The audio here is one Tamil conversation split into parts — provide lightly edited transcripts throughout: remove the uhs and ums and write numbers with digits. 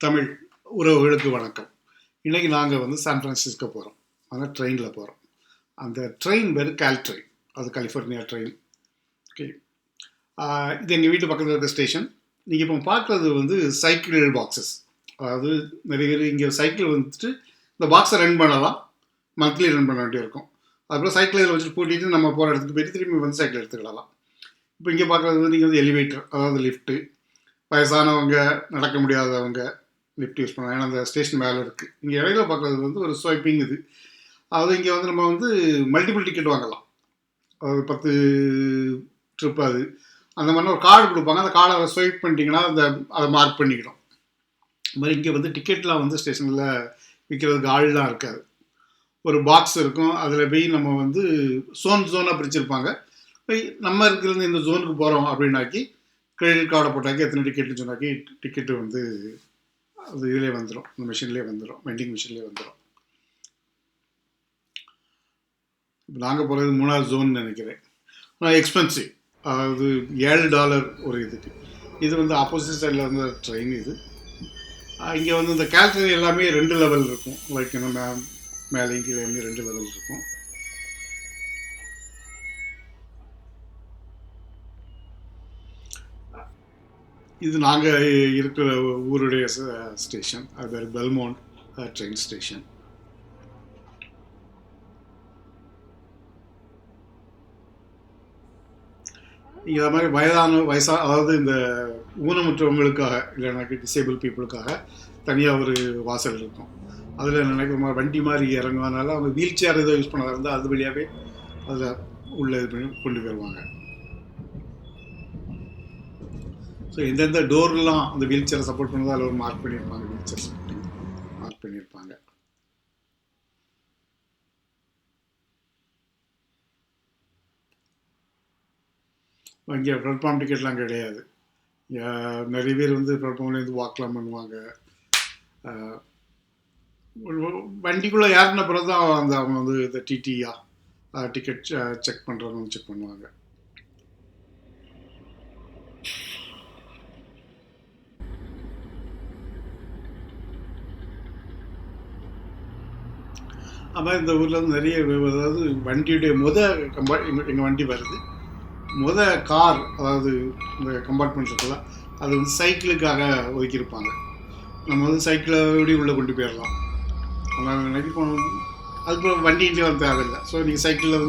தமிழ் உறவுகளுக்கு வணக்கம். இன்றைக்கி நாங்கள் சான்ஃப்ரான்சிஸ்கோ போகிறோம். ஆனால் ட்ரெயினில் போகிறோம். அந்த ட்ரெயின் பேர் ட்ரெயின். அது கலிஃபோர்னியா ட்ரெயின். ஓகே, இது எங்கள் வீட்டு பக்கத்தில் இருக்க ஸ்டேஷன். நீங்கள் இப்போ பார்க்குறது சைக்கிள் பாக்ஸஸ். அதாவது நிறைய பேர் இங்கே சைக்கிள் இந்த பாக்ஸை ரன் பண்ணலாம். மந்த்லி ரன் பண்ண வேண்டியிருக்கும். அதுக்கப்புறம் சைக்கிளில் வச்சுட்டு பூட்டிட்டு நம்ம போகிற இடத்துக்கு போயிட்டு திரும்பி சைக்கிள் எடுத்துக்கிடலாம். இப்போ இங்கே பார்க்குறது நீங்கள் எலிவேட்டர், அதாவது லிஃப்ட்டு. வயசானவங்க, நடக்க முடியாதவங்க லிஃப்ட் யூஸ் பண்ணலாம். ஏன்னா அந்த ஸ்டேஷன் மேலே இருக்குது. இங்கே இடையில பார்க்குறது ஒரு ஸ்வைப்பிங் இது. அதாவது இங்கே நம்ம மல்டிபிள் டிக்கெட் வாங்கலாம். அதாவது 10 ட்ரிப் அது அந்த மாதிரி ஒரு கார்டு கொடுப்பாங்க. அந்த கார்டை ஸ்வைப் பண்ணிட்டீங்கன்னா அதை மார்க் பண்ணிக்கிடும். இது மாதிரி இங்கே டிக்கெட்லாம் ஸ்டேஷனில் விற்கிறதுக்கு ஆள்லாம் இருக்காது. ஒரு பாக்ஸ் இருக்கும். அதில் போய் நம்ம ஜோனாக பிரிச்சிருப்பாங்க. போய் நம்ம இருக்கிறது இந்த ஜோனுக்கு போகிறோம் அப்படின்னாக்கி கிரெடிட் கார்டை போட்டாக்கி எத்தனை டிக்கெட்னு சொன்னாக்கி டிக்கெட்டு அது இதிலே வந்துடும். இந்த மிஷின்லேயே வந்துடும், வெண்டிங் மிஷின்லேயே வந்துடும். இப்போ நாங்கள் போகிறது 3வது ஜோன் நினைக்கிறேன். ஆனால் எக்ஸ்பென்சிவ். அதாவது $7 ஒரு இதுக்கு. இது ஆப்போசிட் சைடில் இருந்த ட்ரெயின் இது. இங்கே இந்த கேல்குலேட்டர் எல்லாமே 2 லெவல் இருக்கும். லைக் மேலே கீழே 2 லெவல் இருக்கும். இது நாங்கள் இருக்கிற ஊருடைய ஸ்டேஷன். அது பேர் பெல்மோண்ட் ட்ரெயின் ஸ்டேஷன். இங்கே அது மாதிரி அதாவது இந்த ஊனமுற்றவங்களுக்காக, இல்லைனாக்கி டிசேபிள் பீப்புளுக்காக தனியாக ஒரு வாசல் இருக்கும். அதில் நினைக்கிற வண்டி மாதிரி இறங்குவதனால அவங்க வீல் சேர் ஏதோ யூஸ் பண்ணதாக இருந்தால் அது வழியாகவே அதில் உள்ளே இது பண்ணி கொண்டு போயிடுவாங்க. ஸோ எந்தெந்த டோர்லாம் அந்த வீல் சேரை சப்போர்ட் பண்ணதோ அதில் ஒரு மார்க் பண்ணியிருப்பாங்க. வீல் சேர் சப்போர்ட்டிங் மார்க் பண்ணியிருப்பாங்க. இங்கே பிளாட்ஃபார்ம் டிக்கெட்லாம் கிடையாது. நிறைய பேர் பிளாட்ஃபார்ம்லேருந்து வாக்லாம் பண்ணுவாங்க. வண்டிக்குள்ளே யாருன்ன பிறகு தான் அவங்க இந்த டிடியா டிக்கெட் செக் பண்ணுறவங்க செக் பண்ணுவாங்க. ஆனால் இந்த ஊரில் நிறைய, அதாவது வண்டியுடைய எங்கள் வண்டி வருது. கார், அதாவது இந்த கம்பார்ட்மெண்ட் இருக்குல்ல, அது சைக்கிளுக்காக ஒதுக்கியிருப்பாங்க. நம்ம சைக்கிளை உள்ளே கொண்டு போயிடலாம். ஆனால் நினைக்கிறோம் அதுக்கப்புறம் வண்டிகிட்டே தேவையில்லை. ஸோ நீங்கள் சைக்கிளில்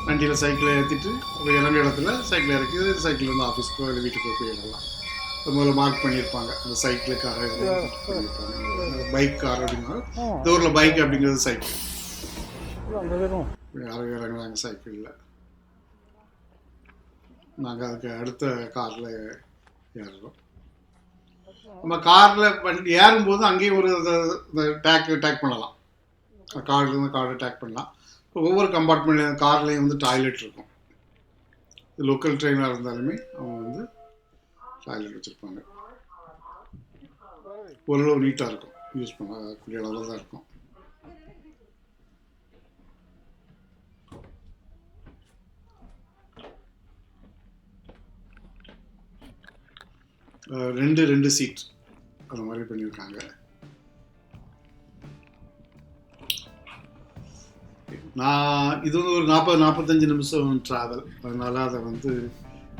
வண்டியில் சைக்கிளை ஏற்றிட்டு அப்புறம் இறங்க இடத்துல சைக்கிளை இறக்கி சைக்கிள் ஆஃபீஸ்க்கோ இல்லை வீட்டுக்கோ போயிடலாம். முதல்ல மார்க் பண்ணியிருப்பாங்க. அந்த சைக்கிளுக்காக பண்ணியிருப்பாங்க. பைக் கார் அப்படின்னா இந்த ஊரில் பைக் அப்படிங்கிறது சைக்கிள். யாரும் இறங்குறாங்க சைக்கிளில். நாங்கள் அதுக்கு அடுத்த காரில் ஏறுறோம். நம்ம காரில் வண்டி ஏறும்போது அங்கேயும் ஒரு டேக் பண்ணலாம். கார்லேருந்து கார்டை டேக் பண்ணலாம். ஒவ்வொரு கம்பார்ட்மெண்ட்லேயும் கார்லேயும் டாய்லெட் இருக்கும். லோக்கல் ட்ரெயினாக இருந்தாலுமே அவங்க டாய்லெட் வச்சுருப்பாங்க. ஓரளவு நீட்டாக இருக்கும். யூஸ் பண்ணக்கூடிய அளவில் தான் இருக்கும். ரெண்டு சீட் அந்த மாதிரி பண்ணியிருக்காங்க. இது ஒரு 40-45 நிமிஷம் ட்ராவல். அதனால் அதை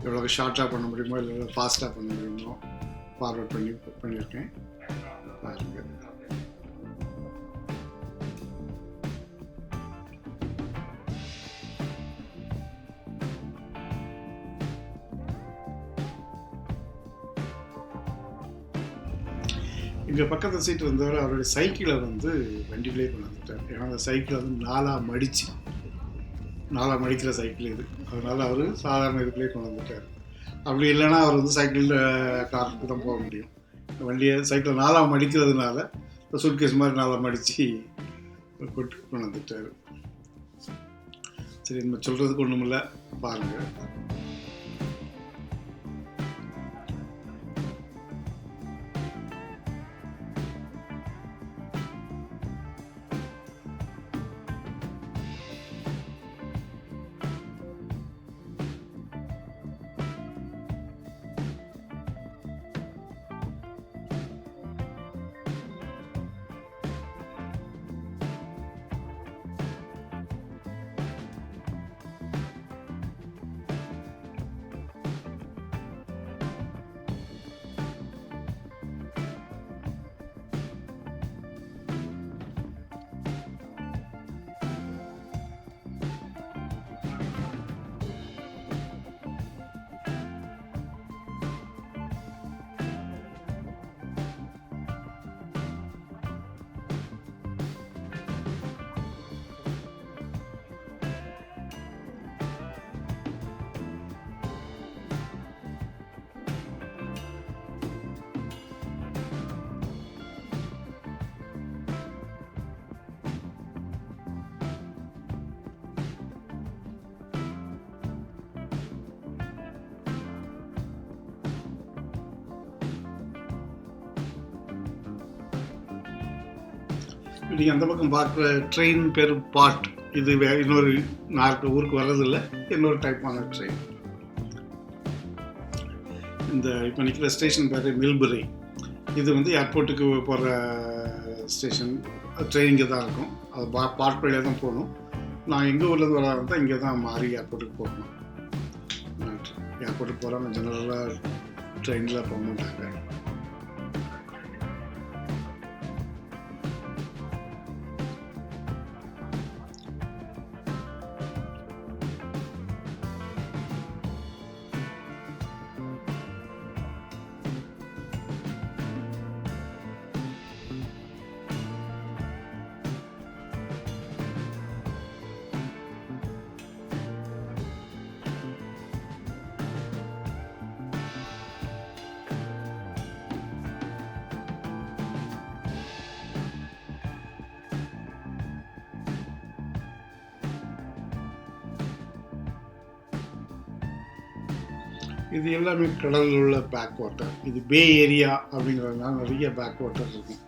எவ்வளோ ஷார்ட்டாக பண்ண முடியுமோ இல்லை ஃபாஸ்ட்டாக பண்ண முடியுமோ ஃபார்வர்ட் பண்ணியிருக்கேன். பாருங்க. இங்கே பக்கத்து சீட் இருந்தவர் அவருடைய சைக்கிளை வண்டியிலே கொண்டு வந்துட்டார். ஏன்னா அந்த சைக்கிளை 4ஆக மடிக்கிற சைக்கிள் இது. அதனால் அவர் சாதாரண இதுக்குள்ளே கொண்டு வந்துட்டார். அப்படி இல்லைன்னா அவர் சைக்கிளில் காருக்கு தான் போக முடியும். சைக்கிளை 4ஆக மடிக்கிறதுனால சூட்கேஸ் மாதிரி 4ஆக மடித்து கொண்டு வந்துட்டார். சரி, நம்ம சொல்கிறதுக்கு ஒன்றும் இல்லை, பாருங்கள். நீங்கள் அந்த பக்கம் பார்க்குற ட்ரெயின் பேர் பாட். இது இன்னொரு நான் ஊருக்கு வர்றதில்லை, இன்னொரு டைப்பான ட்ரெயின். இந்த இப்போ நிற்கிற ஸ்டேஷன் பேர் மில்பரி. இது வந்து ஏர்போர்ட்டுக்கு போகிற ஸ்டேஷன். ட்ரெயின் இங்கே தான் இருக்கும். அது பாட் வழியாக தான் போகணும். நான் எங்கள் ஊர்லேருந்து வர தான் இங்கே தான் மாறி ஏர்போர்ட்டுக்கு போகணும். ஏர்போர்ட்டுக்கு போகிறவங்க ஜெனரலாக ட்ரெயினில் போக மாட்டாங்க. இது எல்லாமே கடலில் உள்ள பேக் வாட்டர். இது பே ஏரியா அப்படிங்கிறதுனால நிறைய பேக் வாட்டர் இருக்கும்.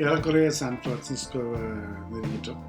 ஏறக்குறைய சான் பிரான்சிஸ்கோவை நெருங்கிட்டோம்.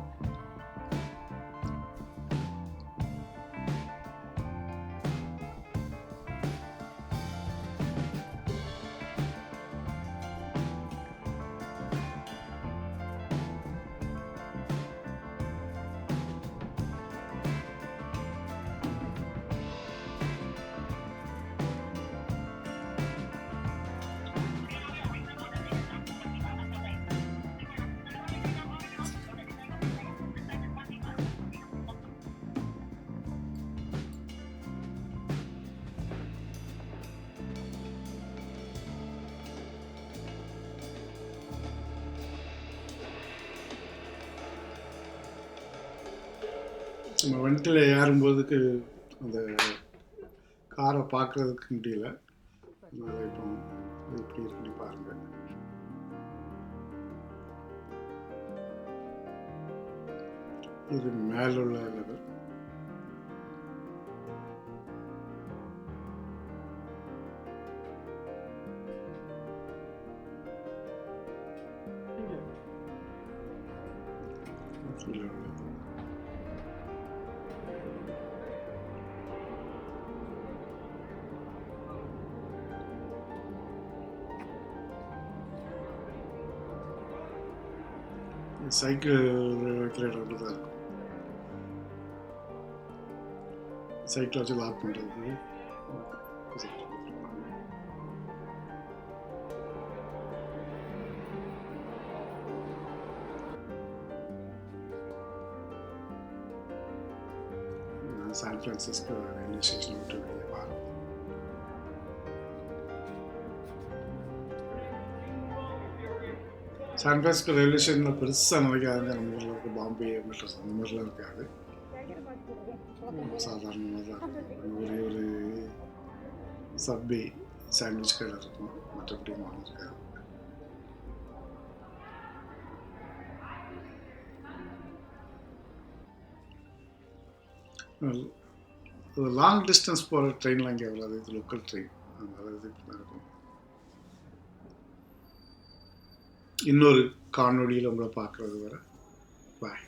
நம்ம வண்டியில் ஏறும்போதுக்கு அந்த காரை பார்க்குறதுக்கு முடியல. அதனால் இப்போ எப்படி இருக்குன்னு பாருங்கள். இது மேலுள்ள லெவல். சைக்கிள் வைக்கிற இடத்துல தான் இருக்கும். சைக்கிள் வச்சு லாக் பண்ணுறது. நான் சான் பிரான்சிஸ்கோ ரயில்வே ஸ்டேஷன் விட்டு வெளியே பாருங்கள். சான் பிரான்சிஸ்கோ ரயில்வே ஸ்டேஷனில் பெருசாக நினைக்காதுங்க. நம்ம ஊரில் இருக்க பாம்பே மெட்ரோஸ் அந்த மாதிரிலாம் இருக்காது. சாதாரணமாக தான் இருக்கும். ஒரே ஒரு சப்வே சாண்ட்விச் கடை இருக்கும், மற்றபடி மாறி இருக்காது. லாங் டிஸ்டன்ஸ் போகிற ட்ரெயின்லாம் இங்கே அவ்வளோ. இது லோக்கல் ட்ரெயின், அதனால இது இப்படி தான் இருக்கும். இன்னொரு காணொளியில் உங்களை பார்க்குறது வரை பாய்.